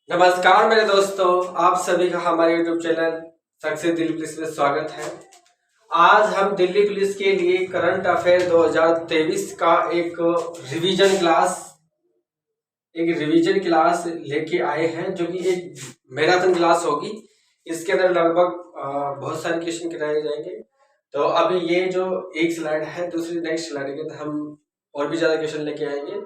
नमस्कार मेरे दोस्तों, आप सभी का हमारे YouTube channel success Delhi police में स्वागत है। आज हम दिल्ली पुलिस के लिए करंट अफेयर 2023 का एक रिवीजन क्लास लेके आए हैं, जो कि एक मैराथन क्लास होगी। इसके अंदर लगभग बहुत सारे क्वेश्चन कराए जाएंगे। तो अभी ये जो एक स्लाइड है, दूसरी नेक्स्ट स्लाइड के अंदर हम और भी ज्यादा क्वेश्चन लेके आएंगे।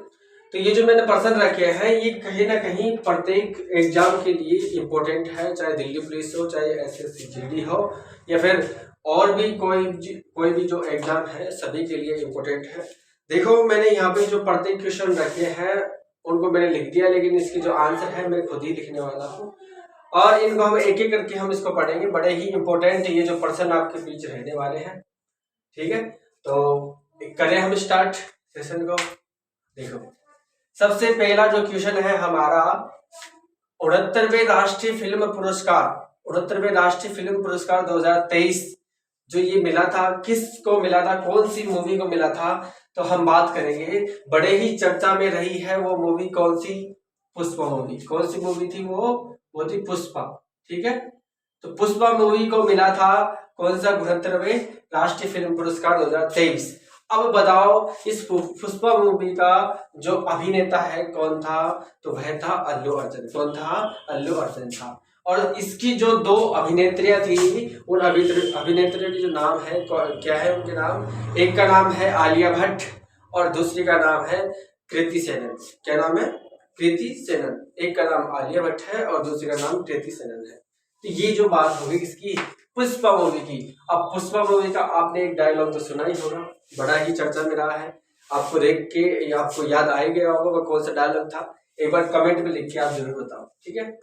तो ये जो मैंने पर्सन रखे हैं, ये कहीं ना कहीं प्रत्येक एग्जाम के लिए इम्पोर्टेंट है, चाहे दिल्ली पुलिस हो, चाहे एसएससी जीडी हो, या फिर और भी कोई भी जो एग्जाम है, सभी के लिए इम्पोर्टेंट है। देखो, मैंने यहाँ पे जो प्रत्येक क्वेश्चन रखे हैं उनको मैंने लिख दिया, लेकिन इसकी जो आंसर है मैं खुद ही लिखने वाला हूँ और इनको हम एक एक करके हम इसको पढ़ेंगे। बड़े ही इम्पोर्टेंट ये जो पर्सन आपके बीच रहने वाले हैं, ठीक है। तो करें हम स्टार्ट सेशन को। देखो, सबसे पहला जो क्वेश्चन है हमारा, 69वें राष्ट्रीय फिल्म पुरस्कार 2023 जो ये मिला था, किसको मिला था, कौन सी मूवी को मिला था? तो हम बात करेंगे, बड़े ही चर्चा में रही है वो मूवी कौन सी? पुष्पा मूवी। कौन सी मूवी थी वो थी पुष्पा, ठीक है। तो पुष्पा मूवी को मिला था कौन सा 69वें राष्ट्रीय फिल्म पुरस्कार 2023। अब बताओ, इस पुष्पा मूवी का जो अभिनेता है कौन था? तो वह था अल्लू अर्जुन। कौन था? अल्लू अर्जुन था। और इसकी जो दो अभिनेत्रियां थी, उन अभिनेत्रियों की जो नाम है, क्या है उनके नाम? एक का नाम है आलिया भट्ट और दूसरी का नाम है कृति सेनन। क्या नाम है? कृति सेनन। एक का नाम आलिया भट्ट है और दूसरी का नाम कृति सेनन है। तो ये जो बात होगी किसकी? पुष्पा मूवी की। अब पुष्पा मूवी का आपने एक डायलॉग तो सुना ही होगा, बड़ा ही चर्चा में रहा है। आपको देख के आपको याद आ गया होगा वो कौन सा डायलॉग था। एक बार कमेंट में लिख के आप जरूर बताओ, ठीक है।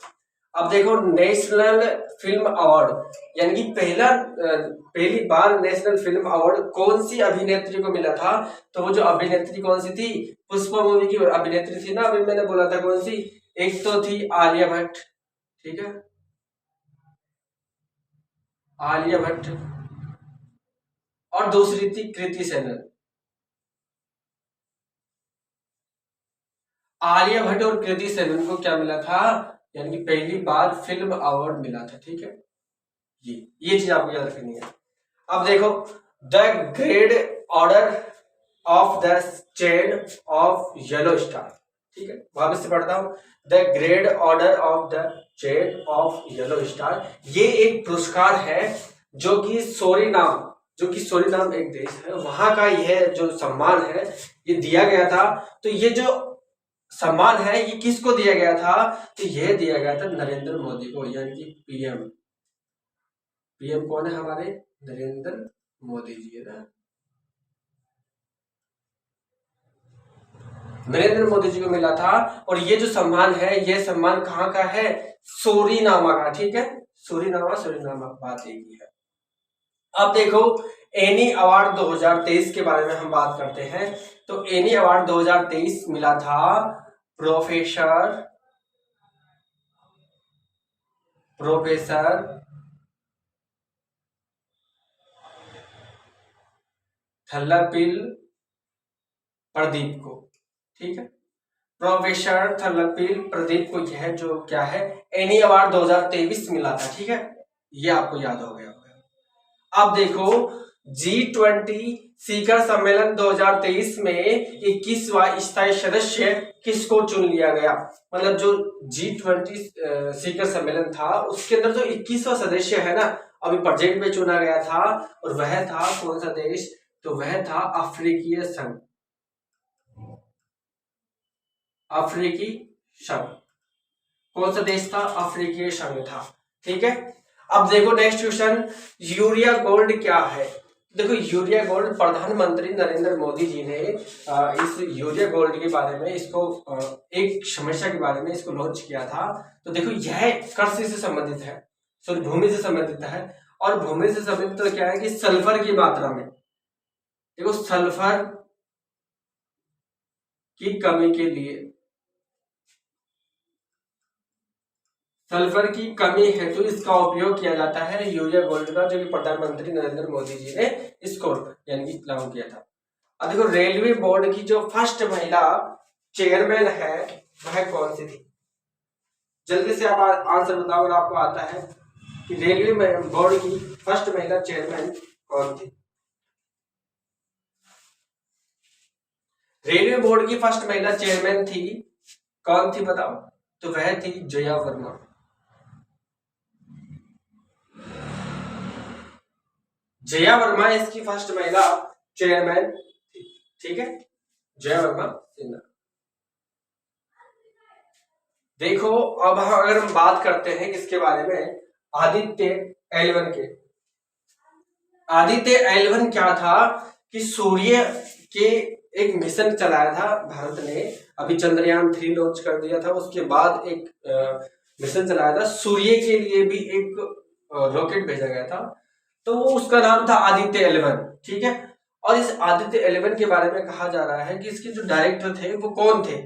अब देखो, नेशनल फिल्म अवार्ड, यानी कि पहली बार नेशनल फिल्म अवार्ड कौन सी अभिनेत्री को मिला था? तो वो जो अभिनेत्री कौन सी थी? पुष्पा मूवी की अभिनेत्री थी ना, अभी मैंने बोला था कौन सी। एक तो थी आलिया भट्ट, ठीक है, आलिया भट्ट, और दूसरी थी कृति सेनन। आलिया भट्ट और कृति सेनन को क्या मिला था? यानी कि पहली बार फिल्म अवार्ड मिला था, ठीक है। ये चीज आपको याद रखनी है। अब देखो, the grade order of the chain of yellow star, ठीक है, वापस से पढ़ता हूं। The grade order of the chain of yellow star, ये एक पुरस्कार है जो कि सूरीनाम एक देश है, वहां का यह जो सम्मान है ये दिया गया था। तो ये जो सम्मान है ये किसको दिया गया था? तो यह दिया गया था नरेंद्र मोदी को, यानी कि पीएम। पीएम कौन है हमारे? नरेंद्र मोदी जी है ना। नरेंद्र मोदी जी को मिला था। और ये जो सम्मान है, ये सम्मान कहाँ का है? सूरीनामा का, ठीक है। सूरीनामा बात एक ही है। अब देखो, एनी अवार्ड 2023 के बारे में हम बात करते हैं। तो एनी अवार्ड 2023 मिला था प्रोफेसर थल्लापिल प्रदीप को, ठीक है। प्रोफेसर थल्लापिल प्रदीप को यह जो क्या है, एनी अवार्ड 2023 मिला था, ठीक है। ये आपको याद हो गया होगा। अब देखो, G20 शिखर सम्मेलन 2023 में 21वां स्थायी सदस्य किसको चुन लिया गया? मतलब जो G20 शिखर सम्मेलन था, उसके अंदर जो 21वां सदस्य है ना, अभी प्रेजेंट में चुना गया था, और वह था कौन सा देश? तो वह था अफ्रीकी संघ। अफ्रीकी संघ। कौन सा देश था? अफ्रीकी संघ था, ठीक है। अब देखो नेक्स्ट क्वेश्चन, यूरिया गोल्ड क्या है? देखो, यूरिया गोल्ड प्रधानमंत्री नरेंद्र मोदी जी ने इस यूरिया गोल्ड के बारे में, इसको एक समस्या के बारे में इसको लॉन्च किया था। तो देखो, यह कृषि से संबंधित है, सॉरी भूमि से संबंधित है। और भूमि से संबंधित तो क्या है कि सल्फर की मात्रा में, देखो सल्फर की कमी के लिए, सल्फर की कमी हेतु इसका उपयोग किया जाता है यूरिया गोल्ड का, जो कि प्रधानमंत्री नरेंद्र मोदी जी ने इसको यानी कि लागू किया था। अब देखो, रेलवे बोर्ड की जो फर्स्ट महिला चेयरमैन है वह कौन सी थी? जल्दी से आप आंसर बताओ अगर आपको आता है कि रेलवे बोर्ड की फर्स्ट महिला चेयरमैन कौन थी। रेलवे बोर्ड की फर्स्ट महिला चेयरमैन थी, कौन थी बताओ। तो वह थी जया वर्मा। जया वर्मा इसकी फर्स्ट महिला चेयरमैन थी, ठीक है, जया वर्मा सिन्हा। देखो अब अगर हम बात करते हैं किसके बारे में, आदित्य एल1 के। आदित्य एल1 क्या था कि सूर्य के एक मिशन चलाया था भारत ने, अभी चंद्रयान 3 लॉन्च कर दिया था, उसके बाद एक मिशन चलाया था, सूर्य के लिए भी एक रॉकेट भेजा गया था, तो वो उसका नाम था आदित्य एल1, ठीक है। और इस आदित्य एल1 के बारे में कहा जा रहा है कि इसके जो डायरेक्टर थे वो कौन थे।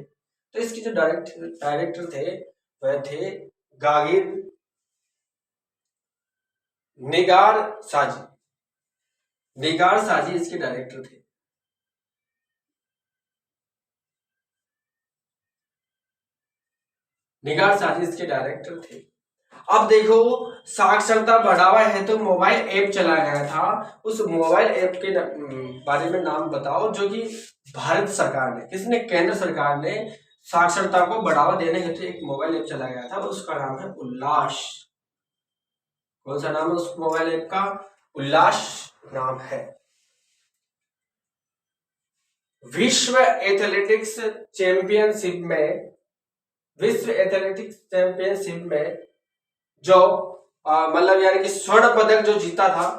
तो इसके जो डायरेक्टर थे वह थे गागिर निगार साजी। निगार साजी इसके डायरेक्टर थे। निगार साजी इसके डायरेक्टर थे। अब देखो साक्षरता बढ़ावा है तो मोबाइल ऐप चलाया गया था, उस मोबाइल ऐप के बारे में नाम बताओ जो कि भारत सरकार ने, किसने, केंद्र सरकार ने साक्षरता को बढ़ावा देने हेतु एक मोबाइल ऐप चलाया गया था, उसका नाम है उल्लास। कौन सा नाम है उस मोबाइल ऐप का, उल्लास नाम है। विश्व एथलेटिक्स चैंपियनशिप में, विश्व एथलेटिक्स चैंपियनशिप में जो मतलब यानी कि स्वर्ण पदक जो जीता था,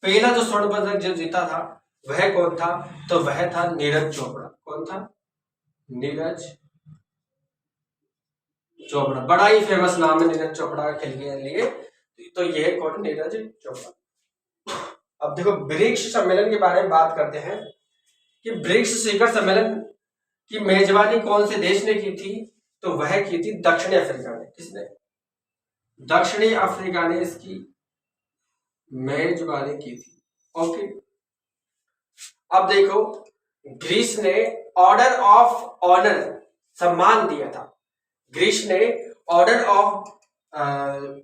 पहला जो स्वर्ण पदक जो जीता था वह कौन था। तो वह था नीरज चोपड़ा। कौन था, नीरज चोपड़ा। बड़ा ही फेमस नाम है नीरज चोपड़ा का खेल के लिए। तो यह कौन, नीरज चोपड़ा। अब देखो ब्रिक्स सम्मेलन के बारे में बात करते हैं कि ब्रिक्स शिखर सम्मेलन की मेजबानी कौन से देश ने की थी। तो वह की थी दक्षिणी अफ्रीका ने। किसने, दक्षिणी अफ्रीका ने इसकी मेजबानी की थी। ओके, अब देखो ग्रीस ने ऑर्डर ऑफ ऑनर सम्मान दिया था। ग्रीस ने ऑर्डर ऑफ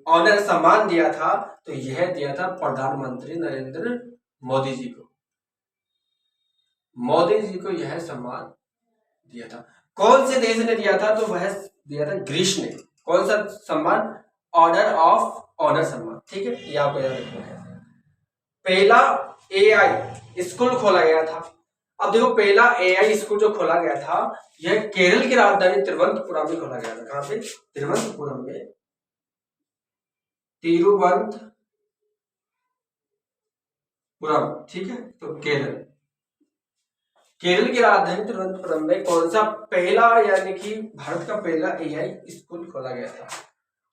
ऑनर सम्मान दिया था, तो यह दिया था प्रधानमंत्री नरेंद्र मोदी जी को। मोदी जी को यह सम्मान दिया था। कौन से देश ने दिया था, तो वह दिया था ग्रीस ने। कौन सा सम्मान, ऑर्डर ऑफ ऑनर सम्मान, ठीक है, ये आपको याद रखना है। पहला एआई स्कूल खोला गया था। अब देखो पहला एआई स्कूल जो खोला गया था यह केरल की राजधानी तिरुवनंतपुरम में खोला गया था। कहां पे, तिरुवनंतपुरम में, तिरुवनंतपुरम, ठीक है। तो केरल, केरल की राजधानी तिरुवनंतपुरम में कौन सा पहला यानी कि भारत का पहला एआई स्कूल खोला गया था।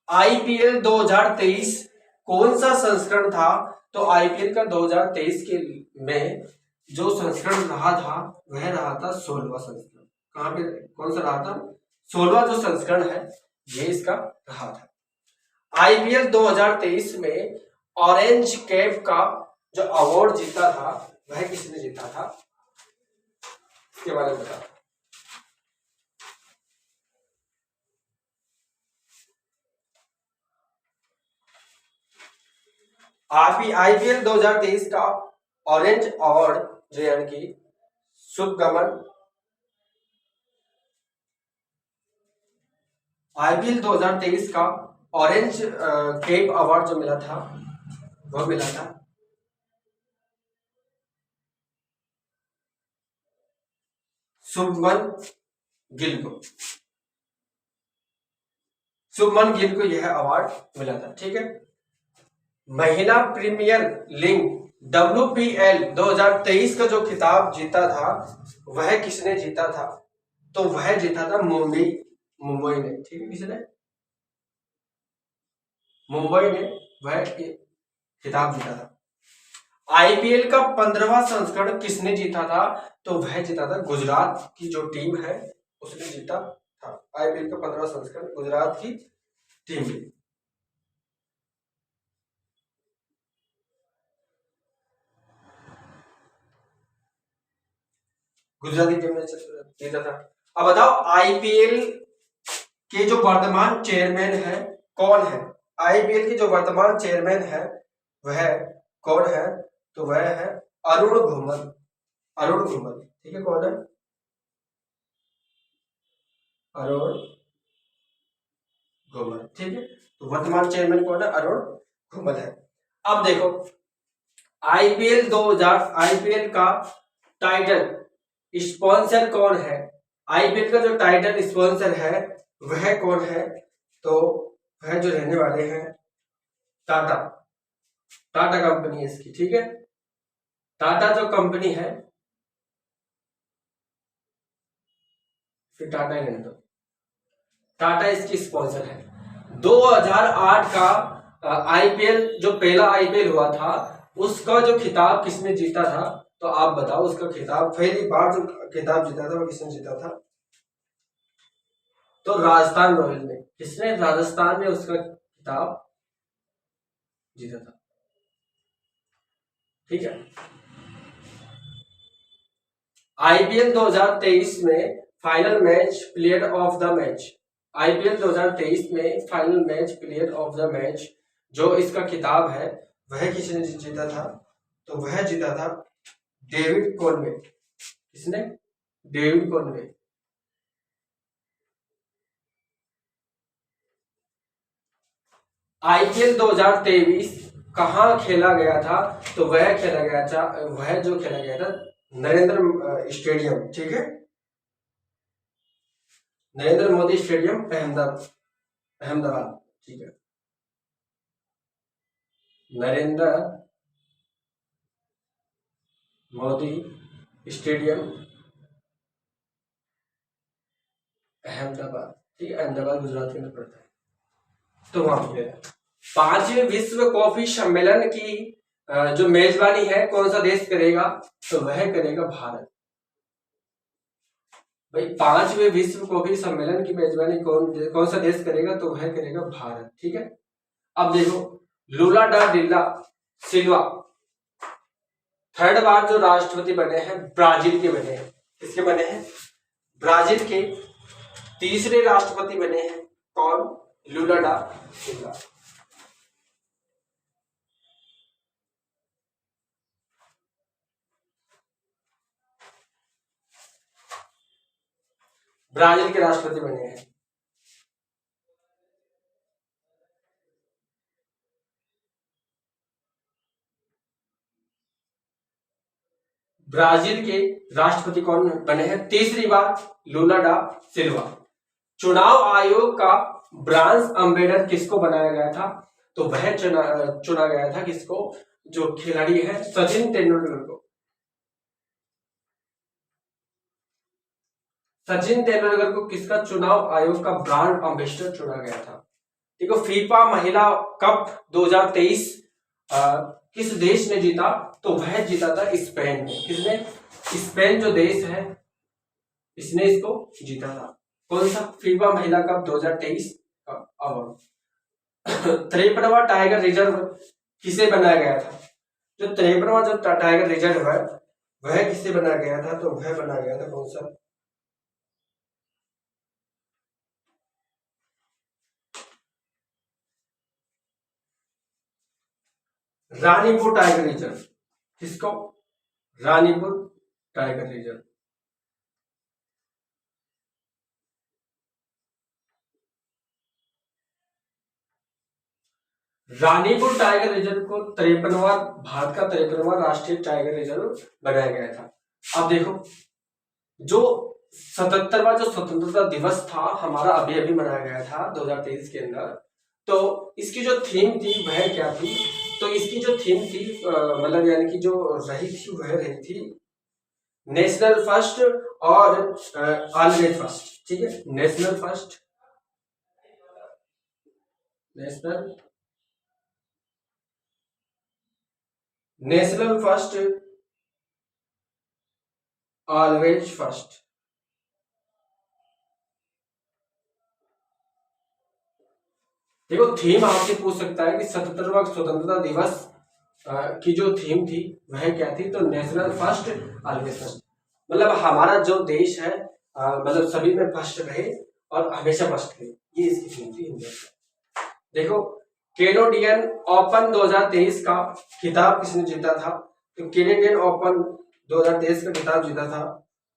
आईपीएल 2023 कौन सा संस्करण था। तो आईपीएल का 2023 के में जो संस्करण रहा था वह रहा था 16वां संस्करण। कहां पे, कौन सा रहा था, 16वां जो संस्करण है ये इसका रहा था। आईपीएल 2023 में ऑरेंज कैप का जो अवार्ड जीता था वह किसने जीता था, इसके बारे में बताओ। आईपीएल 2023 का ऑरेंज अवार्ड जो यानी कि शुभगमन, आईपीएल 2023 का ऑरेंज कैप अवार्ड जो मिला था वह मिला था शुभमन गिल को। शुभमन गिल को यह अवार्ड मिला था, ठीक है। महिला प्रीमियर लीग WPL 2023 का जो खिताब जीता था वह किसने जीता था। तो वह जीता था मुंबई ने, ठीक है। किसने, मुंबई ने वह खिताब जीता था। आईपीएल का 15वां संस्करण किसने जीता था। तो वह जीता था गुजरात की जो टीम है उसने जीता था। आईपीएल का 15वां संस्करण गुजरात की टीम ने। गुजराती टीम ने जीता था। अब बताओ आईपीएल के जो वर्तमान चेयरमैन है कौन है? आईपीएल के जो वर्तमान चेयरमैन है वह कौन है? तो वह है अरुण धूमल। अरुण धूमल, ठीक है, कौन है? अरुण धूमल, ठीक है। तो वर्तमान चेयरमैन कौन है? अरुण धूमल है। अब देखो आईपीएल 2000 आईपीएल का टाइटल स्पॉन्सर कौन है? आईपीएल का जो टाइटल स्पॉन्सर है वह कौन है? तो वह जो रहने वाले हैं टाटा। टाटा कंपनी है इसकी, ठीक है। टाटा जो कंपनी है, फिर टाटा ही रहने दो, टाटा इसकी स्पॉन्सर है। 2008 का आईपीएल जो पहला आईपीएल हुआ था उसका जो खिताब किसने जीता था? तो आप बताओ, उसका खिताब पहली बार जो खिताब जीता था वो किसने जीता था? तो राजस्थान रॉयल ने। किसने? राजस्थान ने उसका खिताब जीता था, ठीक है। आईपीएल 2023 में final match player of the match. IPL 2023 में final match player of the match जो इसका खिताब है वह किसने जीता था? तो वह जीता था डेविड कॉनवे। किसने? David Conway. आईपीएल 2023 कहाँ खेला गया था? तो वह खेला गया था, वह जो खेला गया था नरेंद्र स्टेडियम, ठीक है। नरेंद्र मोदी स्टेडियम, अहमदाबाद, ठीक है। नरेंद्र मोदी स्टेडियम अहमदाबाद, ठीक है। अहमदाबाद गुजरात के अंदर पड़ता है, तो वहां पे 5वें विश्व कॉफी सम्मेलन की जो मेजबानी है कौन सा देश करेगा? तो वह करेगा भारत। भाई 5वें विश्व कॉफी सम्मेलन की मेजबानी कौन सा देश करेगा? तो वह करेगा भारत, ठीक है। अब देखो लूला डा डिल्ला सिल्वा थर्ड बार जो राष्ट्रपति बने हैं ब्राजील के बने हैं। किसके बने हैं? ब्राजील के तीसरे राष्ट्रपति बने हैं कौन? लूला डा सिल्वा। ब्राजील के राष्ट्रपति बने हैं। ब्राजील के राष्ट्रपति कौन बने हैं तीसरी बार? लूला डा सिल्वा। चुनाव आयोग का ब्रांज एम्बेसडर किसको बनाया गया था? तो वह चुना गया था किसको? जो खिलाड़ी है सचिन तेंदुलकर को। सचिन तेंदुलकर को किसका चुनाव आयोग का ब्रांड एम्बेसडर चुना गया था? देखो फीफा महिला कप 2023 किस देश ने जीता? तो वह जीता था स्पेन ने। किसने? स्पेन जो देश है इसने इसको जीता था। कौन सा? फीफा महिला कप 2023 अवार्ड। 53वां टाइगर रिजर्व किसे बनाया गया था? जो 53वां जो टाइगर रिजर्व है वह किससे बनाया गया था? तो वह बनाया गया था कौन सा? Ranipur tiger reserve. किसको? Ranipur tiger reserve. Ranipur tiger reserve को 53वां भारत का 53वां राष्ट्रीय टाइगर रिजर्व बनाया गया था। अब देखो जो 77वां जो स्वतंत्रता दिवस था हमारा अभी अभी मनाया गया था 2023 के अंदर, तो इसकी जो थीम थी वह क्या थी? तो इसकी जो थीम थी मतलब यानी कि जो रही थी वह रही थी नेशनल फर्स्ट और ऑलवेज फर्स्ट, ठीक है। National first, national first, always first. देखो थीम आपसे पूछ सकता है कि 77वां स्वतंत्रता दिवस की जो थीम थी वह क्या थी? तो नेशनल फर्स्ट, ऑलवेज फर्स्ट। मतलब हमारा जो देश है मतलब सभी में फर्स्ट रहे और हमेशा फर्स्ट रही, ये इसकी फिल्म थी इंडिया में। देखो कैनेडियन ओपन 2023 का खिताब किसने जीता था? तो कैनेडियन ओपन 2023 का खिताब जीता था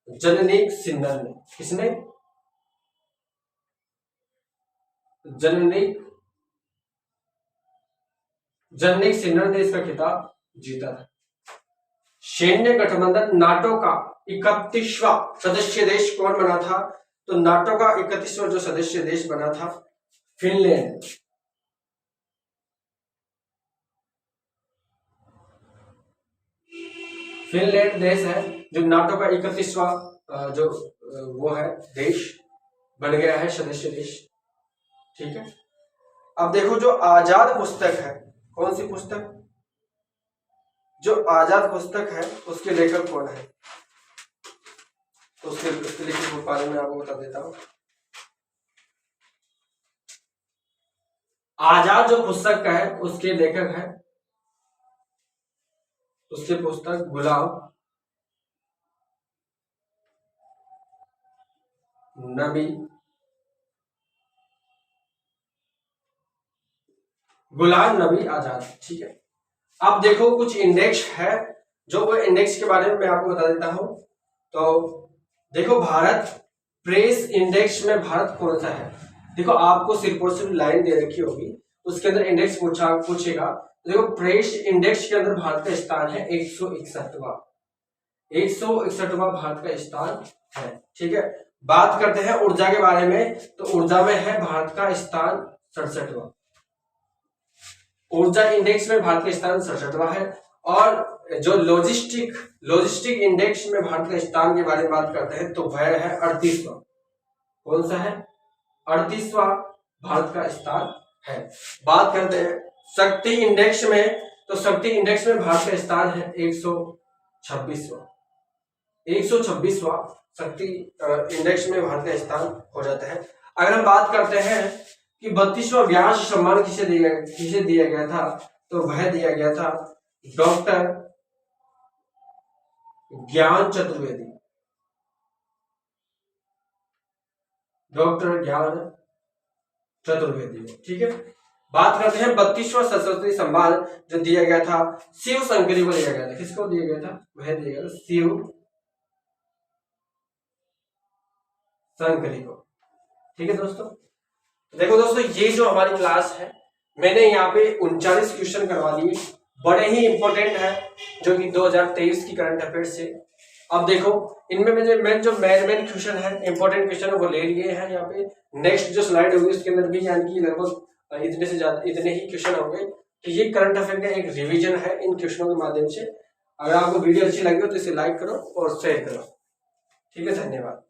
जैनिक सिन्नर ने। किसने? जैनिक सिन्नर ने इसका खिताब जीता था। सैन्य गठबंधन नाटो का 31वां सदस्य देश कौन बना था? तो नाटो का 31वां जो सदस्य देश बना था फिनलैंड। फिनलैंड देश है जो नाटो का 31वां जो वो है देश बन गया है, सदस्य देश। ठीक है, अब देखो जो आजाद पुस्तक है, कौन सी पुस्तक? जो आजाद पुस्तक है उसके लेखक कौन है? तो उसके लेखक के बारे में आपको बता देता हूं। आजाद जो पुस्तक का है उसके लेखक है, उसके पुस्तक गुलाम नबी आजाद। ठीक है, अब देखो कुछ इंडेक्स है, जो वो इंडेक्स के बारे में मैं आपको बता देता हूं। तो देखो भारत प्रेस इंडेक्स में भारत कौन सा है? देखो आपको सिर्फ और सिर्फ लाइन दे रखी होगी, उसके अंदर इंडेक्स पूछेगा। देखो प्रेस इंडेक्स के अंदर भारत का स्थान है 161वां। 161वां भारत का स्थान है। ठीक है, बात करते हैं ऊर्जा के बारे में, तो ऊर्जा में है भारत का स्थान 67वां। ऊर्जा इंडेक्स में भारत का स्थान 67वां है। और जो लॉजिस्टिक इंडेक्स में भारत का स्थान के बारे में बात करते हैं तो वह है 38वां। कौन सा है? 38वां भारत का स्थान है। बात करते हैं शक्ति इंडेक्स में, तो शक्ति इंडेक्स में भारत का स्थान है 126वां। 126वां शक्ति इंडेक्स में भारत का स्थान हो जाता है। अगर हम बात करते हैं कि 32वां व्यास सम्मान किसे दिया गया था, तो वह दिया गया था डॉक्टर ज्ञान चतुर्वेदी। डॉक्टर ज्ञान चतुर्वेदी। ठीक है, बात करते हैं 32वां सरस्वती सम्मान जो दिया गया था शिव शंकरी को दिया गया था। किसको दिया गया था? वह दिया गया था शिव शंकरी को। ठीक है दोस्तों, देखो दोस्तों ये जो हमारी क्लास है मैंने यहाँ पे 39 क्वेश्चन करवा दिए, बड़े ही इंपॉर्टेंट है, जो कि 2023 की करंट अफेयर्स से। अब देखो इनमें मैंने जो मेन क्वेश्चन है, इंपॉर्टेंट क्वेश्चन वो ले लिए हैं यहाँ पे। नेक्स्ट जो स्लाइड होगी उसके अंदर भी यानी कि लगभग इतने ही क्वेश्चन होंगे। तो ये करंट अफेयर का एक रिविजन है इन क्वेश्चनों के माध्यम से। अगर आपको वीडियो अच्छी लगी हो तो इसे लाइक करो और शेयर करो। ठीक है, धन्यवाद।